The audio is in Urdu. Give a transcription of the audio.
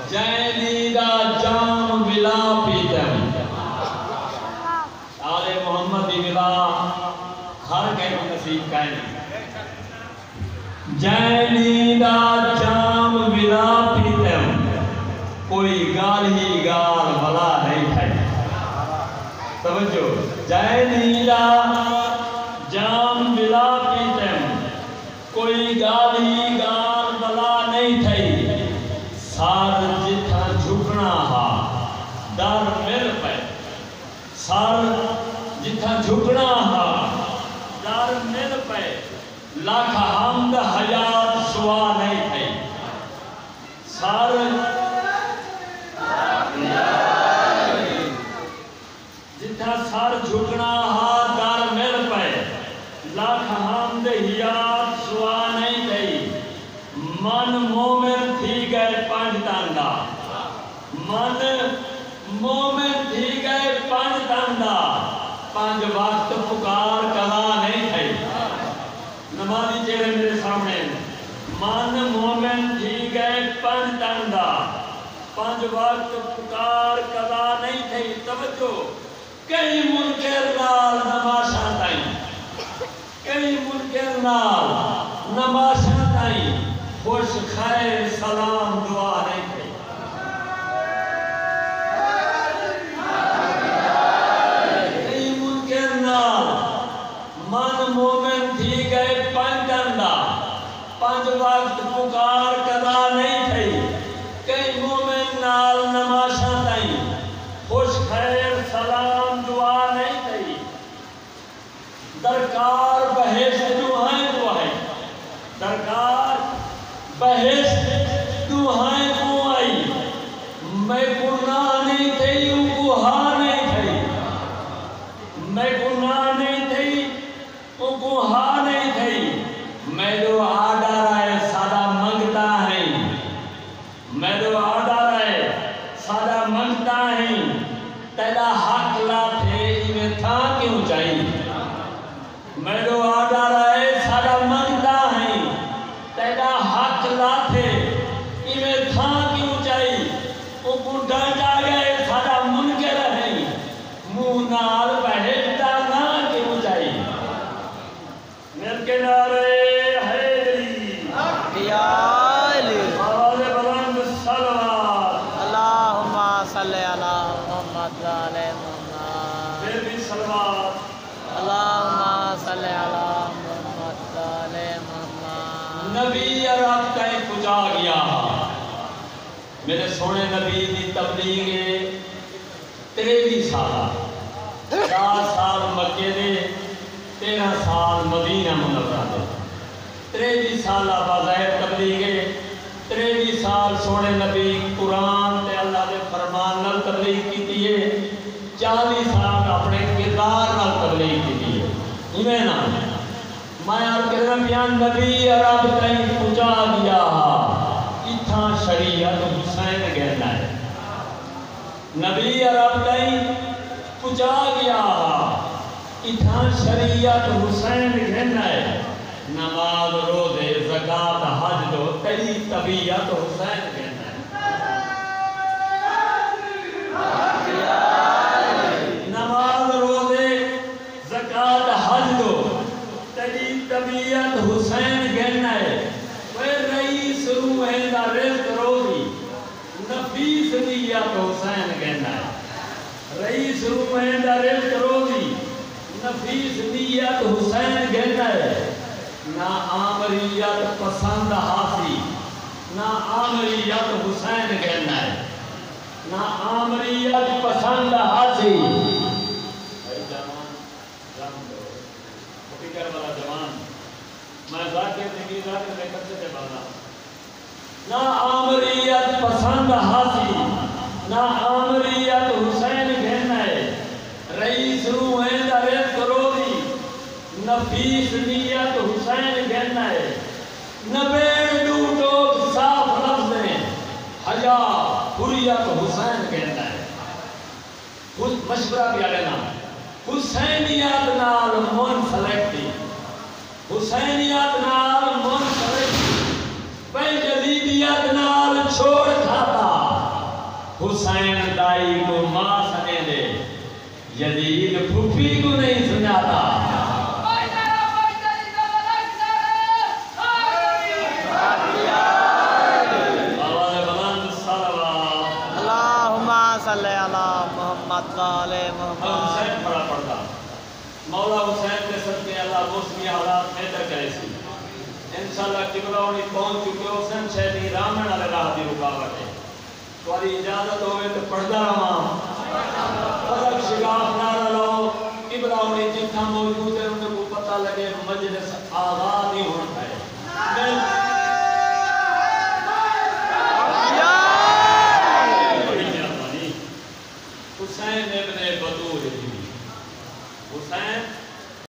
جینی دا جام ولا پیتم آل محمد دی ولا ہر کہیں نصیب کہیں جینی دا جام ولا پیتم کوئی گال ہی گال بلا نہیں تھائی توجہ جینی دا جام ولا پیتم کوئی گال ہی گال بلا نہیں تھائی سار جتھا جھکنا ہا در مل پہ سار جتھا جھکنا ہا در مل پہ لاکھ حمد حیات سوا نہیں تھے سار جتھا سار جھکنا ہا در مل پہ لاکھ حمد حیات سوا نہیں تھے من مومن تھی گئے پانچ تاندا من مومن تھی گئے پانچ تاندا پانچ وقت پکار کلا نہیں تھے نمازی چہرے میرے سامنے من مومن تھی گئے پانچ تاندا پانچ وقت پکار کلا نہیں تھے توجہ کئی منکر نال نماشاں تائیں کئی منکر نال نماشاں تائیں خوش خیر سلام دعا نہیں تھے کئی منکر نال من مومن تھی گئے پانچ تاندا پانچ وقت پکار کلا نہیں تھے کئی مومن نال نماشاں تائیں خوش خیر سلام دعا نہیں تھے درکار بہشت دعائیں دعائیں درکار بہشت دعائیں دعائیں میں گناہ نہیں تھی ان کو ہاں نہیں تھی میں گناہ نہیں تھی ان کو ہاں نہیں تھی میں جو آڈر ہے سادہ منگتا ہے میں جو آڈر ہے سادہ منگتا ہے تیرا حق لا تھے میں تھا کیوں چاہیے میں جو آڈر ہے سادہ منگتا ہے تیرا حق لا تھے میں تھا کیوں چاہیے وہ کو ڈانٹا گئے سادہ منکر ہے منہ نال بہشتا نہ کیوں چاہیے مل کے نعرے حیدری یال آواز بلند صلوات اللہم صلی علی محمد و علی محمد پھر بھی صلوات اللہم صلی علی محمد و علی محمد نبی عرب کہیں پجا گیا میرے سونے نبی دی تبلیغ 23 سالہ 4 سال مکے دے 13 سال مدینہ منورہ دے 23 سالہ بظاہر تبلیغ 23 سال سونے نبی قرآن تے اللہ دے فرمان نال تبلیغ کیتی ہے 40 سال اپنے کردار نال تبلیغ کیتی ہے ایویں نہ میں آپ کے بیان نبی عرب کہیں پجا گیا اتھا شریعت حسین کہنا ہے نبی عرب کہیں پجا گیا اتھا شریعت حسین کہنا ہے نماز روزے زکات حج دو تیری طبیعت حسین کہنا ہے نماز روزے زکات حج دو تیری طبیعت حسین کہنا ہے وہ رئیس روح دا رزق روزی نفیس نیت حسین کہنا ہے رئیس روح دا رزق روزی نفیس نیت حسین کہنا ہے نہ آمریت پسند حاسی نہ آمریت حسین کہنا ہے نہ آمریت پسند حاسی والا جوان میں ذاکر نگی ذاکر میں کچھ سے بانا نہ آمریت پسند حاسی نہ آمریت حسین کہنا ہے رئیس روح دا رزق روزی نفیس نیت حسین کہنا ہے نبیڑ ڈوٹو صاف لفظ ہیں حیا حریت حسین کہنا ہے مشورہ بھی لینا حسینیات نال منسلکتی حسینیات نال منسلکتی بے جدیدیات نال حسین دائی کو ماں سنے دے، یزید پھوپھی کو نہیں سناتا۔ صلی اللہ محمد والے محمد۔ حسین بڑا پڑتا مولا حسین کے صدقے اللہ موسمی حالات بہتر کرے سی انشاءاللہ قبلہ پہنچ چکے حسین شہدی رامن علیہ راہ دی رکاوٹ ہے تمہاری اجازت ہوئے تو پڑھتا رہا فضل شگاف نہ لو قبلہ جتنا موجود ہے ان کو پتہ لگے مجلس آزاد ہی ہونا ہے